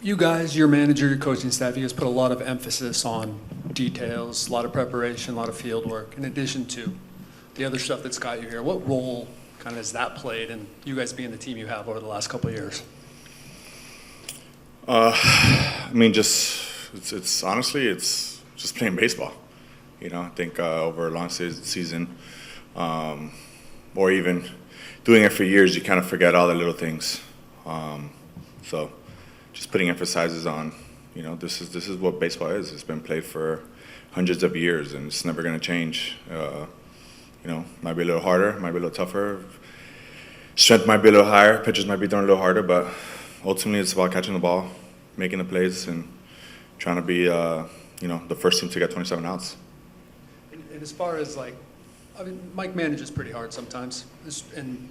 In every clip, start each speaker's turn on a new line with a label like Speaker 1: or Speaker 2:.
Speaker 1: You guys, your manager, your coaching staff, you guys put a lot of emphasis on details, a lot of preparation, a lot of field work, in addition to the other stuff that's got you here. What role kind of has that played in you guys being the team you have over the last couple of years?
Speaker 2: I mean, it's honestly, it's just playing baseball. I think over a long season, or even doing it for years, you kind of forget all the little things. So just putting emphasis on, this is what baseball is. It's been played for hundreds of years, and it's never going to change. Might be a little harder, might be a little tougher. Strength might be a little higher, pitchers might be throwing a little harder, but ultimately it's about catching the ball, making the plays, and trying to be, the first team to get 27 outs.
Speaker 1: And as far as Mike manages pretty hard sometimes, and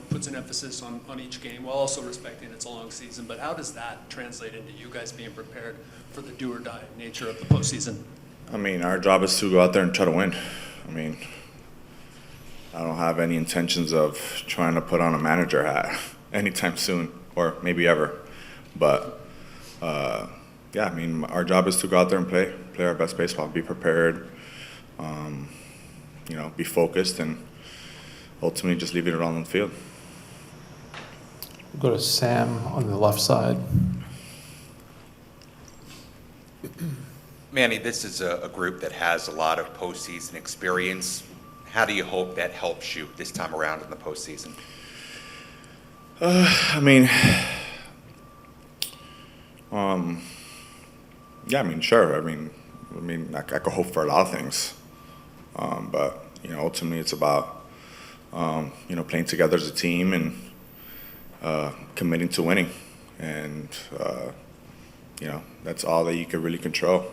Speaker 1: puts an emphasis on each game while also respecting it's a long season. But how does that translate into you guys being prepared for the do or die nature of the postseason?
Speaker 2: I mean, our job is to go out there and try to win. I mean, I don't have any intentions of trying to put on a manager hat anytime soon, or maybe ever. But yeah, I mean, our job is to go out there and play our best baseball, be prepared, be focused, and ultimately just leave it all on the field.
Speaker 3: We'll go to Sam on the left side.
Speaker 4: Manny, this is a group that has a lot of postseason experience. How do you hope that helps you this time around in the postseason?
Speaker 2: I mean, yeah, I mean, sure. I mean, I could hope for a lot of things, but ultimately, it's about playing together as a team and committing to winning, and that's all that you can really control.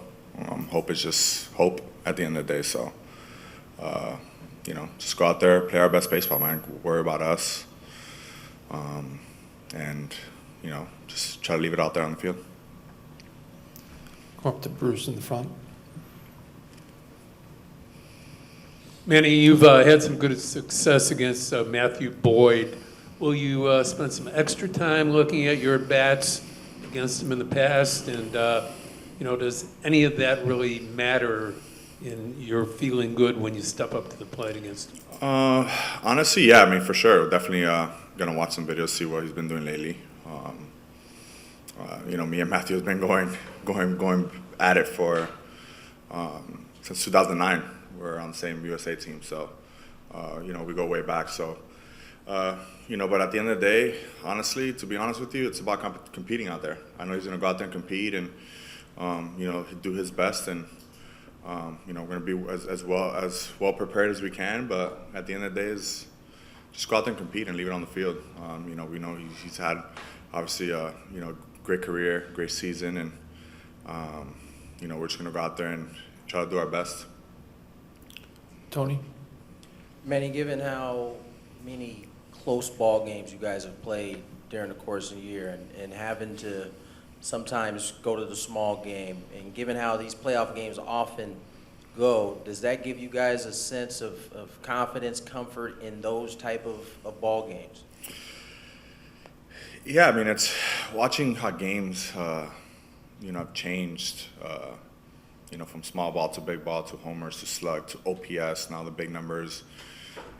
Speaker 2: Hope is just hope at the end of the day. So, just go out there, play our best baseball, man. Worry about us, and just try to leave it out there on the field.
Speaker 3: Go up to Bruce in the front.
Speaker 5: Manny, you've had some good success against Matthew Boyd. Will you spend some extra time looking at your bats against him in the past? And, does any of that really matter in your feeling good when you step up to the plate against him?
Speaker 2: Honestly, yeah, I mean, for sure. Definitely going to watch some videos, see what he's been doing lately. Me and Matthew has been going at it for since 2009. We're on the same USA team, so we go way back. So, but at the end of the day, honestly, to be honest with you, it's about competing out there. I know he's going to go out there and compete, and do his best, and we're going to be as well prepared as we can. But at the end of the day, is just go out there and compete and leave it on the field. We know he's had obviously great career, great season, and we're just going to go out there and try to do our best.
Speaker 3: Tony?
Speaker 6: Manny, given how many close ball games you guys have played during the course of the year, and having to sometimes go to the small game, and given how these playoff games often go, does that give you guys a sense of confidence, comfort in those type of ball games?
Speaker 2: Yeah, I mean, it's watching how games have changed, from small ball to big ball to homers to slug to OPS, now the big numbers,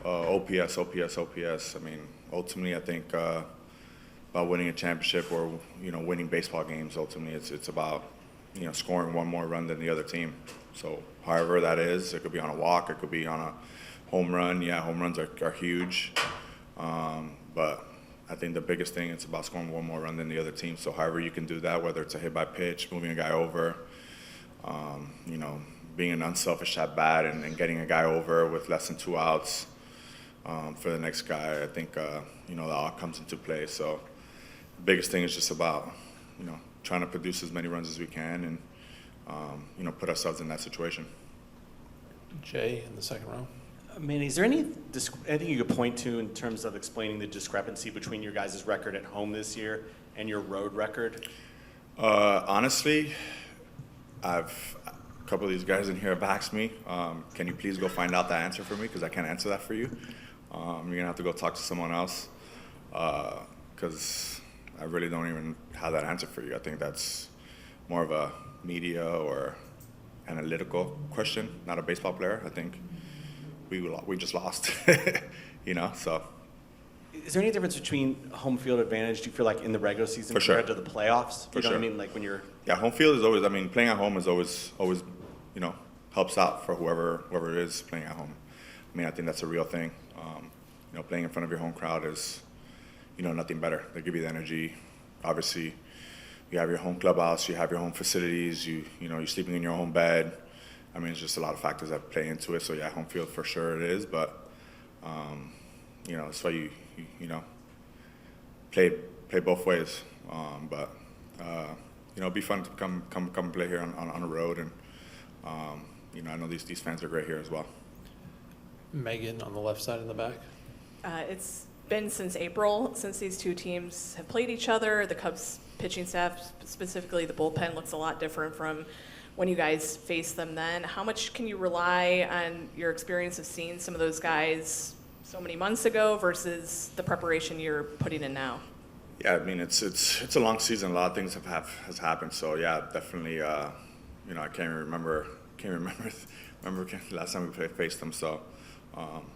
Speaker 2: OPS. I mean, ultimately, I think about winning a championship or, winning baseball games, ultimately it's about, scoring one more run than the other team. So however that is, it could be on a walk, it could be on a home run. Yeah, home runs are huge. But I think the biggest thing, it's about scoring one more run than the other team. So however you can do that, whether it's a hit by pitch, moving a guy over, being an unselfish at bat and getting a guy over with less than 2 outs for the next guy, I think, that all comes into play. So the biggest thing is just about, trying to produce as many runs as we can and, put ourselves in that situation.
Speaker 3: Jay in the second row.
Speaker 7: Manny, is there anything you could point to in terms of explaining the discrepancy between your guys' record at home this year and your road record?
Speaker 2: Honestly, a couple of these guys in here have asked me, can you please go find out the answer for me, because I can't answer that for you. You're going to have to go talk to someone else, because I really don't even have that answer for you. I think that's more of a media or analytical question, not a baseball player. I think we just lost, so.
Speaker 7: Is there any difference between home field advantage, do you feel like, in the regular season
Speaker 2: For sure.
Speaker 7: compared to the playoffs?
Speaker 2: For
Speaker 7: You know what I
Speaker 2: sure.
Speaker 7: mean? Like when you're,
Speaker 2: Yeah, home field is always, playing at home is always, helps out for whoever is playing at home. I think that's a real thing. Playing in front of your home crowd is, nothing better. They give you the energy. Obviously, you have your home clubhouse, you have your home facilities, you're sleeping in your home bed. It's just a lot of factors that play into it. So yeah, home field for sure it is, but, that's why you play both ways. It'd be fun to come play here on the road, and I know these fans are great here as well.
Speaker 3: Megan on the left side in the back.
Speaker 8: It's been since April since these two teams have played each other. The Cubs pitching staff, specifically the bullpen, looks a lot different from when you guys faced them then. How much can you rely on your experience of seeing some of those guys so many months ago versus the preparation you're putting in now?
Speaker 2: Yeah, it's a long season. A lot of things has happened. So yeah, definitely. I can't remember the last time we faced them. So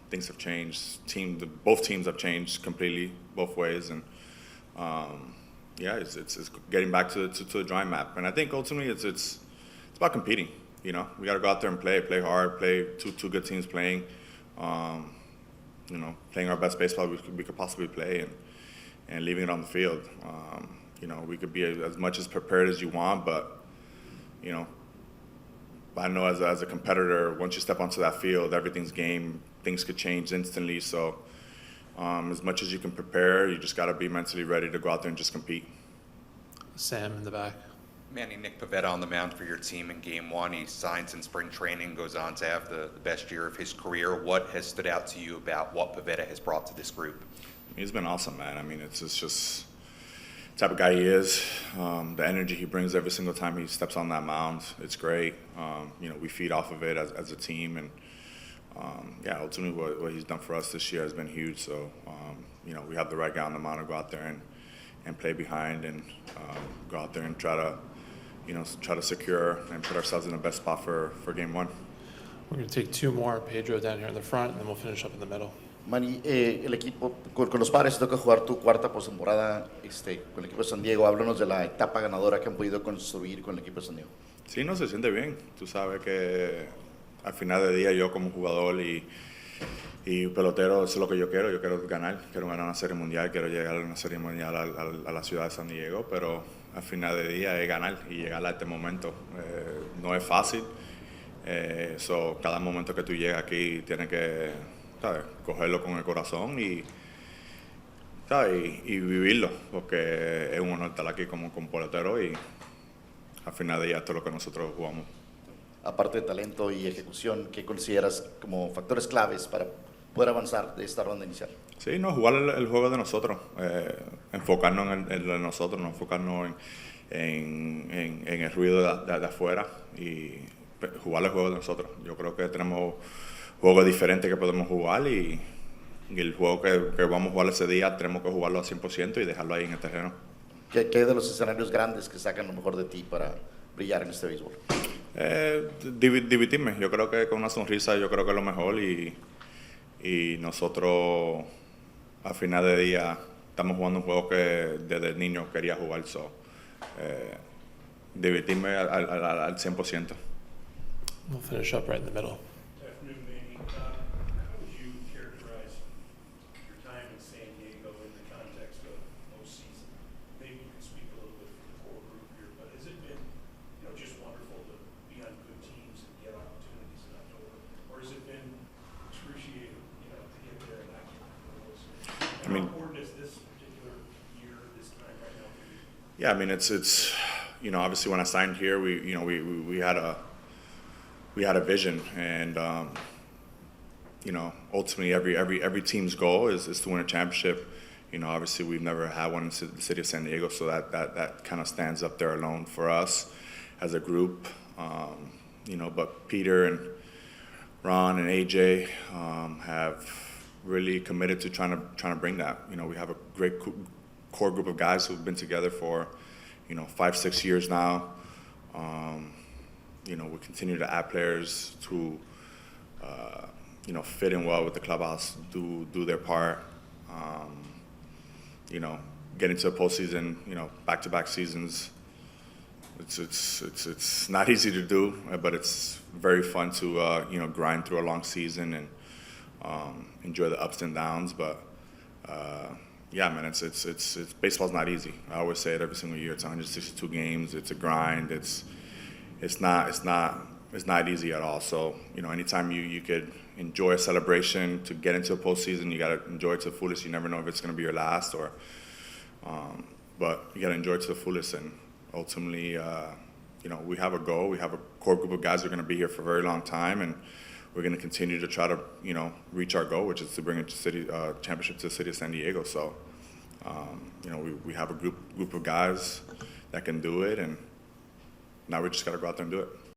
Speaker 2: things have changed. Both teams have changed completely, both ways, and it's getting back to the drawing map. And I think ultimately it's about competing. We got to go out there and play hard, play two good teams playing. Playing our best baseball we could possibly play, and leaving it on the field. We could be as much as prepared as you want, but I know as a competitor, once you step onto that field, everything's game. Things could change instantly. So as much as you can prepare, you just got to be mentally ready to go out there and just compete.
Speaker 3: Sam in the back.
Speaker 4: Manny, Nick Pivetta on the mound for your team in Game 1. He signs in spring training, goes on to have the best year of his career. What has stood out to you about what Pivetta has brought to this group?
Speaker 2: He's been awesome, man. It's just the type of guy he is. The energy he brings every single time he steps on that mound, it's great. We feed off of it as a team, and ultimately what he's done for us this year has been huge. So, we have the right guy on the mound to go out there and play behind, and go out there and try to secure and put ourselves in the best spot for Game 1.
Speaker 3: We're going to take two more. Pedro down here in the front, and then we'll finish up in the middle.
Speaker 9: Manny, el equipo, con los Padres toca jugar tu cuarta postemporada con el equipo de San Diego. Háblanos de la etapa ganadora que han podido construir con el equipo de San Diego.
Speaker 2: Sí, no, se siente bien. Tú sabes que al final del día yo como jugador y pelotero, eso es lo que yo quiero. Yo quiero ganar una serie mundial, quiero llegar a una serie mundial a la ciudad de San Diego, pero al final del día es ganar y llegar a este momento. No es fácil. Cada momento que tú llegas aquí tienes que, ¿sabes?, cogerlo con el corazón y vivirlo, porque es un honor estar aquí como pelotero y al final de día esto es lo que nosotros jugamos.
Speaker 9: Aparte de talento y ejecución, ¿qué consideras como factores claves para poder avanzar de esta ronda inicial?
Speaker 2: Sí, no, jugar el juego de nosotros, enfocarnos en lo de nosotros, no enfocarnos en el ruido de afuera y jugar el juego de nosotros. Yo creo que tenemos juegos diferentes que podemos jugar y el juego que vamos a jugar ese día tenemos que jugarlo al 100% y dejarlo ahí en el terreno.
Speaker 9: ¿Qué de los escenarios grandes que sacan lo mejor de ti para brillar en este béisbol?
Speaker 2: Divertirme. Yo creo que con una sonrisa yo creo que es lo mejor y nosotros al final de día estamos jugando un juego que desde el niño quería jugar. Divertirme al 100%.
Speaker 3: We'll finish up right in the middle.
Speaker 10: Good afternoon, Manny. How would you characterize your time in San Diego in the context of postseason? Maybe you can speak a little bit for the core group here, but has it been, just wonderful to be on good teams and get opportunities in October? Or has it been excruciating, to get there and not get those? How important is this particular year, this time right now for you?
Speaker 2: Yeah, it's obviously when I signed here, we had a vision, and ultimately every team's goal is to win a championship. Obviously we've never had one in the city of San Diego, so that kind of stands up there alone for us as a group. But Peter and Ron and AJ have really committed to trying to bring that. We have a great core group of guys who've been together for, 5-6 years now. We continue to add players to, fit in well with the clubhouse, do their part. Get into a postseason, back-to-back seasons. It's not easy to do, but it's very fun to grind through a long season and enjoy the ups and downs. But yeah, man, it's baseball's not easy. I always say it every single year. It's 162 games. It's a grind. It's not easy at all. So anytime you could enjoy a celebration to get into a postseason, you gotta enjoy it to the fullest. You never know if it's gonna be your last or. But you got to enjoy it to the fullest, and ultimately, we have a goal. We have a core group of guys who are going to be here for a very long time, and we're going to continue to try to, reach our goal, which is to bring a championship to the city of San Diego. So, we have a group of guys that can do it, and now we just got to go out there and do it.